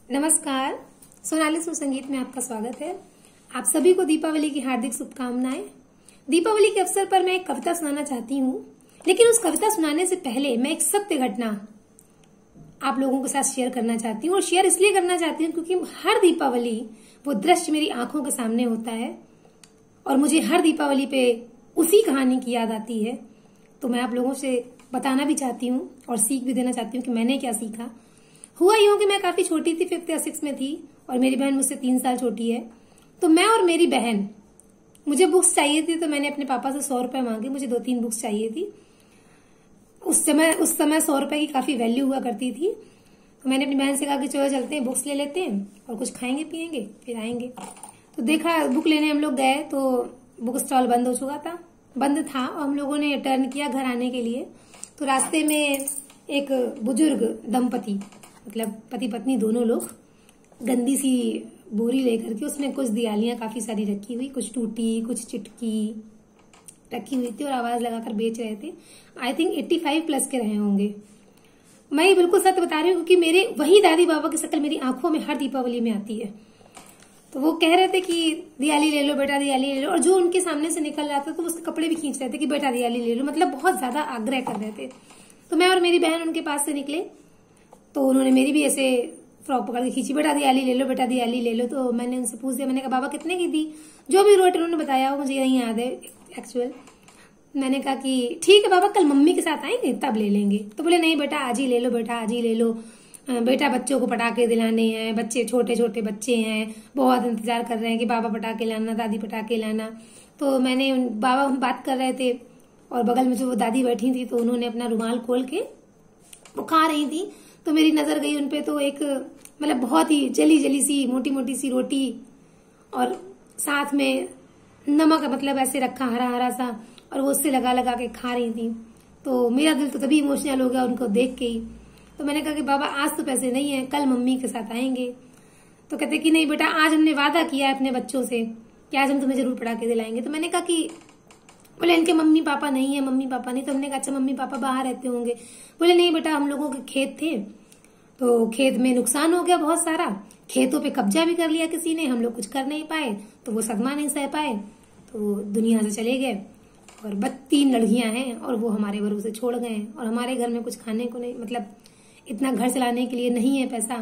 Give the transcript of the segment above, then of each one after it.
नमस्कार, सोनाली सुर संगीत में आपका स्वागत है। आप सभी को दीपावली की हार्दिक शुभकामनाएं। दीपावली के अवसर पर मैं एक कविता सुनाना चाहती हूँ, लेकिन उस कविता सुनाने से पहले मैं एक सत्य घटना आप लोगों के साथ शेयर करना चाहती हूँ। और शेयर इसलिए करना चाहती हूँ क्योंकि हर दीपावली वो दृश्य मेरी आंखों के सामने होता है और मुझे हर दीपावली पे उसी कहानी की याद आती है। तो मैं आप लोगों से बताना भी चाहती हूँ और सीख भी देना चाहती हूँ कि मैंने क्या सीखा। हुआ यूं कि मैं काफी छोटी थी, 5th या 6th में थी और मेरी बहन मुझसे 3 साल छोटी है। तो मैं और मेरी बहन, मुझे बुक्स चाहिए थी तो मैंने अपने पापा से 100 रुपए मांगे। मुझे 2-3 बुक्स चाहिए थी। उस समय 100 रुपए की काफी वैल्यू हुआ करती थी। तो मैंने अपनी बहन से कहा कि चलो चलते हैं, बुक्स ले लेते हैं और कुछ खाएंगे पियेंगे फिर आएंगे। तो देखा, बुक लेने हम लोग गए तो बुक स्टॉल बंद हो चुका था, बंद था और हम लोगों ने टर्न किया घर आने के लिए। तो रास्ते में एक बुजुर्ग दंपति, मतलब पति पत्नी दोनों लोग, गंदी सी बोरी लेकर के उसमें कुछ दियालियां काफी सारी रखी हुई, कुछ टूटी कुछ चिटकी रखी हुई थी और आवाज लगाकर बेच रहे थे। आई थिंक 85 प्लस के रहे होंगे। मैं ये बिल्कुल सत्य बता रही हूँ क्योंकि मेरे वही दादी बाबा की शक्ल मेरी आंखों में हर दीपावली में आती है। तो वो कह रहे थे कि दियाली ले लो बेटा, दियाली ले लो, और जो उनके सामने से निकल रहा था तो उसके कपड़े भी खींच रहे थे कि बेटा दियाली ले लो, मतलब बहुत ज्यादा आग्रह कर रहे थे। तो मैं और मेरी बहन उनके पास से निकले तो उन्होंने मेरी भी ऐसे फ्रॉक पकड़ के खींची, बेटा दियाली ले लो, बेटा दियाली ले लो। तो मैंने उनसे पूछ दिया, मैंने कहा बाबा कितने की दी? जो भी रेट उन्होंने बताया वो मुझे नहीं याद है एक्चुअल। मैंने कहा कि ठीक है बाबा, कल मम्मी के साथ आएंगे तब ले लेंगे। तो बोले नहीं बेटा आज ही ले लो, बेटा आज ही ले लो, बेटा बच्चों को पटाखे दिलाने हैं, बच्चे छोटे छोटे बच्चे हैं, बहुत इंतजार कर रहे हैं कि बाबा पटाखे लाना, दादी पटाखे लाना। तो मैंने बाबा बात कर रहे थे और बगल में जो वो दादी बैठी थी तो उन्होंने अपना रुमाल खोल के वो खा रही थी। तो मेरी नजर गई उनपे, तो एक मतलब बहुत ही जली जली सी मोटी मोटी सी रोटी और साथ में नमक, मतलब ऐसे रखा हरा हरा सा, और वो उससे लगा लगा के खा रही थी। तो मेरा दिल तो तभी इमोशनल हो गया उनको देख के ही। तो मैंने कहा कि बाबा आज तो पैसे नहीं है, कल मम्मी के साथ आएंगे। तो कहते कि नहीं बेटा, आज हमने वादा किया है अपने बच्चों से कि आज हम तुम्हें जरूर पटाखे दिलाएंगे। तो मैंने कहा कि बोले इनके मम्मी पापा नहीं है, मम्मी पापा नहीं। तो हमने कहा अच्छा मम्मी पापा बाहर रहते होंगे। बोले नहीं बेटा, हम लोगों के खेत थे तो खेत में नुकसान हो गया बहुत सारा, खेतों पे कब्जा भी कर लिया किसी ने, हम लोग कुछ कर नहीं पाए, तो वो सदमा नहीं सह पाए तो दुनिया से चले गए। और 3 लड़कियां हैं और वो हमारे भरोसे छोड़ गए हैं और हमारे घर में कुछ खाने को नहीं, मतलब इतना घर चलाने के लिए नहीं है पैसा।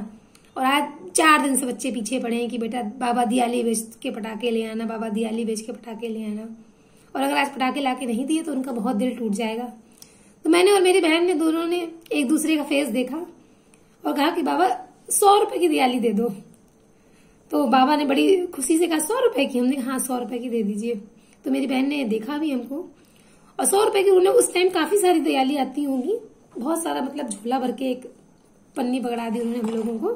और आज 4 दिन से बच्चे पीछे पड़े हैं कि बेटा बाबा दियाली बेच के पटाखे ले आना, बाबा दियाली बेच के पटाखे ले आना, और अगर आज पटाखे लाके नहीं दिए तो उनका बहुत दिल टूट जाएगा। तो मैंने और मेरी बहन ने दोनों ने एक दूसरे का फेस देखा और कहा कि बाबा 100 रुपए की दियाली दे दो। तो बाबा ने बड़ी खुशी से कहा 100 रुपए की? हमने कहा हाँ 100 रुपए की दे दीजिए। तो मेरी बहन ने देखा भी हमको, और 100 रुपए की उन्हें उस टाइम काफी सारी दियाली आती होंगी, बहुत सारा, मतलब झोला भर के एक पन्नी पकड़ा दी उन्होंने हम लोगों को,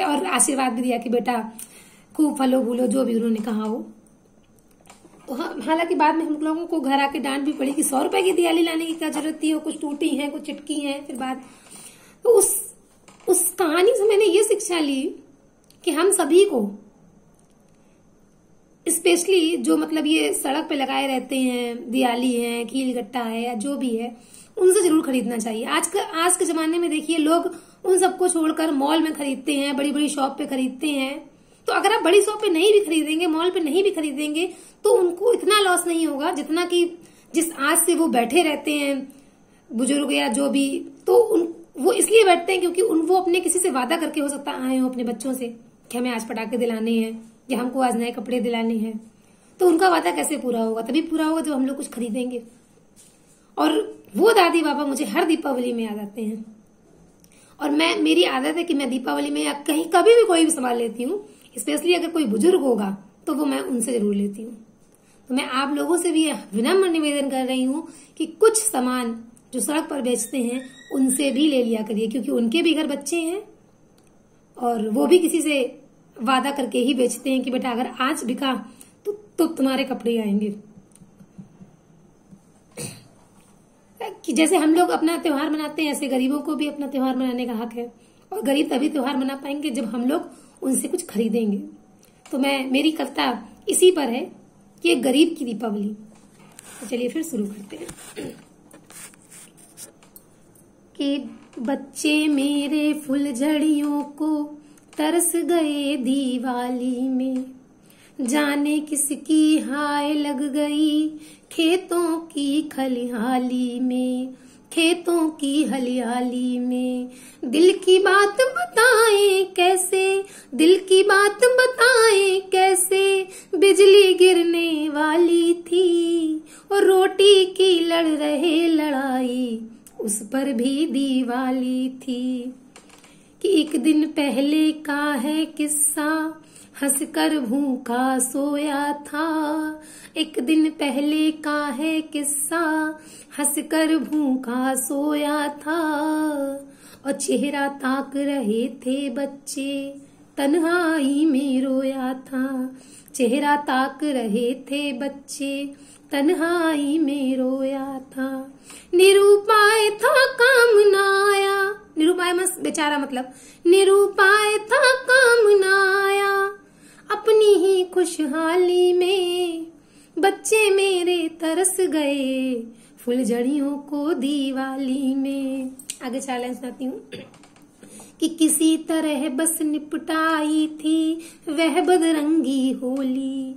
और आशीर्वाद भी दिया कि बेटा खूब फलो फूलो, जो भी उन्होंने कहा हो। तो हालांकि बाद में हम लोगों को घर आके डांट भी पड़ी कि 100 रुपए की दियाली लाने की क्या जरूरत थी, कुछ टूटी है कुछ चिटकी है। फिर बाद तो उस कहानी से मैंने ये शिक्षा ली कि हम सभी को, स्पेशली जो मतलब ये सड़क पे लगाए रहते हैं, दियाली है, खील गट्टा है या जो भी है, उनसे जरूर खरीदना चाहिए। आज के जमाने में देखिए लोग उन सबको छोड़कर मॉल में खरीदते हैं, बड़ी बड़ी शॉप पे खरीदते हैं। तो अगर आप बड़ी शॉप पे नहीं भी खरीदेंगे, मॉल पे नहीं भी खरीदेंगे, तो उनको इतना लॉस नहीं होगा जितना कि जिस आज से वो बैठे रहते हैं बुजुर्ग या जो भी। तो वो इसलिए बैठते हैं क्योंकि वो अपने किसी से वादा करके हो सकता आए हो अपने बच्चों से कि हमें आज पटाखे दिलाने हैं या हमको आज नए कपड़े दिलाने हैं। तो उनका वादा कैसे पूरा होगा? तभी पूरा होगा जब हम लोग कुछ खरीदेंगे। और वो दादी बाबा मुझे हर दीपावली में याद आते हैं। और मेरी आदत है कि मैं दीपावली में या कहीं कभी भी कोई भी सामान लेती हूँ, स्पेशली अगर कोई बुजुर्ग होगा तो वो मैं उनसे जरूर लेती हूँ। तो मैं आप लोगों से भी विनम्र निवेदन कर रही हूँ कि कुछ सामान जो सड़क पर बेचते हैं उनसे भी ले लिया करिए, क्योंकि उनके भी घर बच्चे हैं और वो भी किसी से वादा करके ही बेचते हैं कि बेटा अगर आज बिका तो तुम्हारे कपड़े आएंगे। कि जैसे हम लोग अपना त्योहार मनाते हैं, ऐसे गरीबों को भी अपना त्योहार मनाने का हक है, और गरीब तभी त्योहार मना पाएंगे जब हम लोग उनसे कुछ खरीदेंगे। तो मेरी कविता इसी पर है कि एक गरीब की दीपावली। तो चलिए फिर शुरू करते हैं। कि बच्चे मेरे फुलझड़ियों को तरस गए दिवाली में। जाने किसकी हाय लग गई खेतों की खलिहाली में, खेतों की हरियाली में। दिल की बात बताएं कैसे, दिल की बात बताएं कैसे, बिजली गिरने वाली थी और रोटी की लड़ रहे लड़ाई, उस पर भी दिवाली थी। कि एक दिन पहले का है किस्सा, हंसकर भूखा सोया था। एक दिन पहले का है किस्सा, हंसकर भूखा सोया था। और चेहरा ताक रहे थे बच्चे, तन्हाई में रोया था। चेहरा ताक रहे थे बच्चे, तन्हाई में रोया था। निरुपाय था काम ना आया, निरुपाय बेचारा मतलब निरुपाय था काम ना आया। अपनी ही खुशहाली में बच्चे मेरे तरस गए फुलझड़ियों को दिवाली में। आगे 4 लाइन सुनाती हूँ। कि किसी तरह बस निपटाई थी वह बदरंगी होली,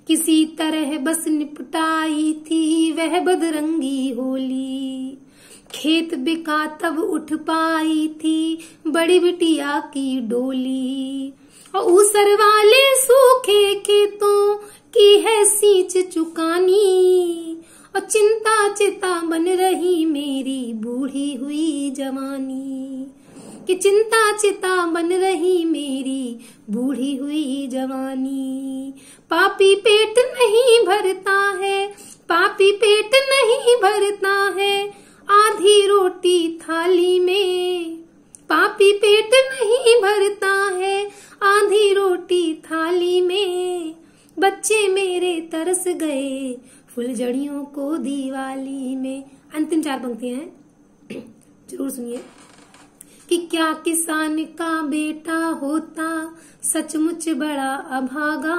किसी तरह बस निपटाई थी वह बदरंगी होली। खेत बिका तब उठ पाई थी बड़ी बिटिया की डोली। और ऊसर वाले सूखे खेतों की है सींच चुकानी। और चिंता चिता बन रही मेरी बूढ़ी हुई जवानी। कि चिंता चिता बन रही मेरी बूढ़ी हुई जवानी। पापी पेट नहीं भरता है, पापी पेट नहीं भरता है आधी रोटी थाली में। पापी पेट नहीं भरता है आधी रोटी थाली में। बच्चे मेरे तरस गए फुलझड़ियों को दिवाली में। अंतिम 4 पंक्तियां हैं, जरूर सुनिए। कि क्या किसान का बेटा होता सचमुच बड़ा अभागा,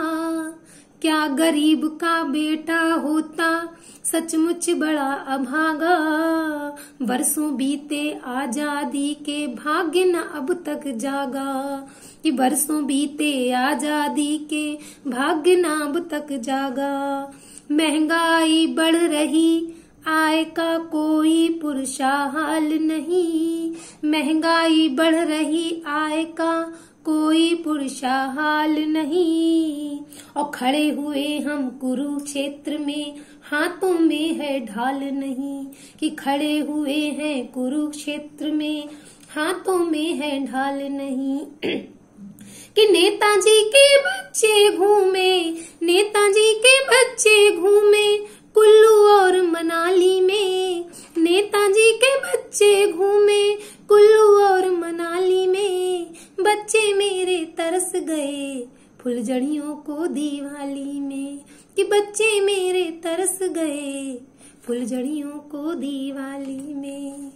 क्या गरीब का बेटा होता सचमुच बड़ा अभागा। बरसों बीते आजादी के भाग्य न अब तक जागा। कि बरसों बीते आजादी के भाग्य न अब तक जागा। महंगाई बढ़ रही आय का कोई पुरसा हाल नहीं। महंगाई बढ़ रही आय का कोई पुरसा हाल नहीं। और खड़े हुए हम कुरुक्षेत्र में हाथों में है ढाल नहीं। कि खड़े हुए हैं कुरुक्षेत्र में हाथों में है ढाल नहीं। कि नेताजी के बच्चे घूमे, नेताजी के बच्चे घूमे कुल्लू और मनाली में। नेताजी के बच्चे घूमे कुल्लू और मनाली में। बच्चे मेरे तरस गए फुलझड़ियों को दिवाली में। कि बच्चे मेरे तरस गए फुलझड़ियों को दिवाली में।